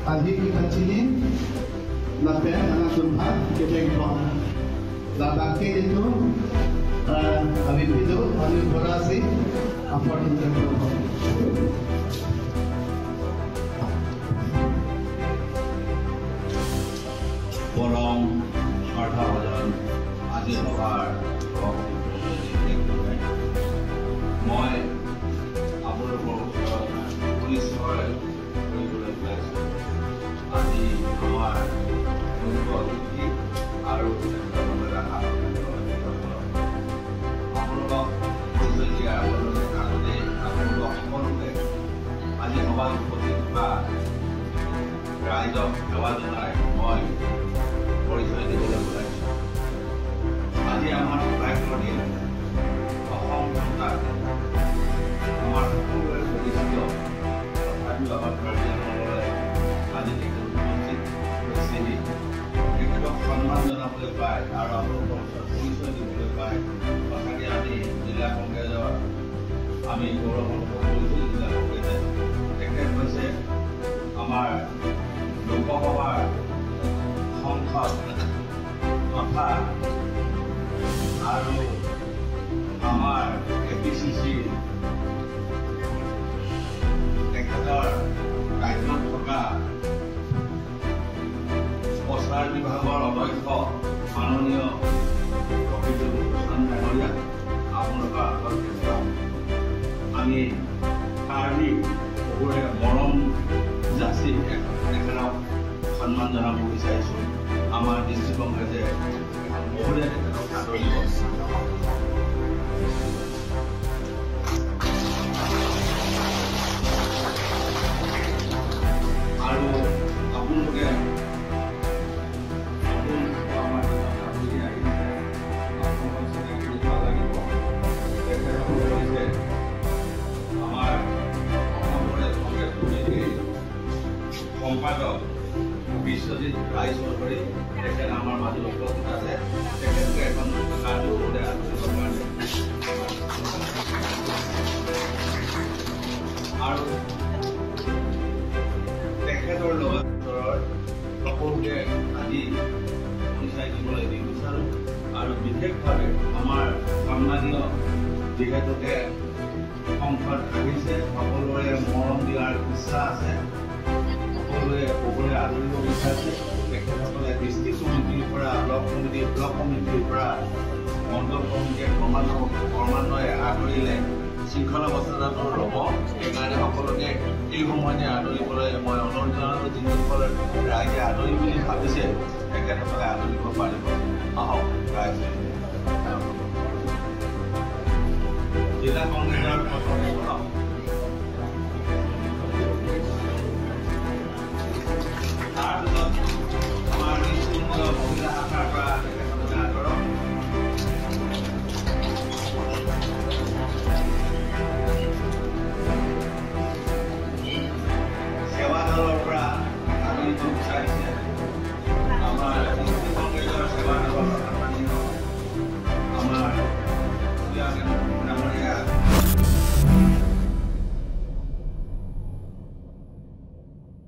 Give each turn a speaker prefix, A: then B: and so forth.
A: Adi kita sini lape anak Tuhan kita ikut. Labake itu Habib itu Habib Borasi apa itu?
B: Borong Arthawajan Adi Babar মই আপোনালোকৰ police হয় আজি আমাৰ অতিথি আৰু আপোনালোকক পৰিচয় দিয়াৰ আগতে আপোনালোকক সকলোকে আজি সভাত উপস্থিত হোৱা ৰাইজক সেৱা জনাই মই পৰিচয় দিবলৈ ওলাইছোঁ। আজি আমাৰ প্ৰায়বোৰ দিন অসম সন্তান আমাৰ সকলোৰে পৰিচিত তথাপিও আমাৰ গাৰ্জিয়ানসকলে আজি তেখেত উপস্থিত হৈছেহি। তেখেতক সন্মান জনাবলৈ পায় আৰু আপোনালোকৰ ওচৰত পৰিচয় দিবলৈ পায় সঁচাকৈ আমি জিলা কংগ্ৰেছৰ আমি গৌৰৱ অনুভৱ কৰিছোঁ। জিলা কংগ্ৰেছে তেখেত হৈছে আমাৰ লোকসভাৰ সংসদ তথা আৰু আমাৰ APCC তেখেতৰ কাৰ্যত থকা প্ৰচাৰ বিভাগৰ অধ্যক্ষ মাননীয় প্ৰফেচৰ ভূষণ ডাঙৰীয়া আপোনালোকৰ আগত আমি শাৰীৰিক বহুৰে মৰম যাচি তেখেতক সন্মান জনাব বিচাৰিছোঁ। আমাৰ ডিষ্ট্ৰিক্ট কংগ্ৰেছে বহুৰে তেখেতক আদৰিব। আৰু আপোনালোকে সম্পাদক বিশ্বজিৎ ৰায় চৌধুৰী তেখেত আমাৰ মাজত উপস্থিত আছে। তেখেতকে এখন কাৰ্যসূচী আৰু তেখেতৰ লগত সকলোকে আজি পৰিচয় দিবলৈ বিচাৰোঁ। আৰু বিশেষভাৱে আমাৰ সন্মানীয় যিহেতুকে সংসদ আহিছে সকলোৰে মৰম দিয়াৰ ইচ্ছা আছে, সকলোৱে আদৰিব বিচাৰিছে। তেখেতসকলে ডিষ্ট্ৰিক্ট কমিটিৰ পৰা ব্লক কমিটিৰ পৰা মণ্ডল কমিটিয়ে ক্ৰমান্বয়ে আদৰিলে শৃংখলাবদ্ধতাটো ৰ'ব। সেইকাৰণে সকলোকে এই সময়তে আদৰিবলৈ মই অনুৰোধ জনালোঁ। যিসকলে ৰাইজে আদৰি বুলি ভাবিছে তেখেতসকলে আদৰিব পাৰিব। আহক ৰাইজে জিলা কংগ্ৰেছৰ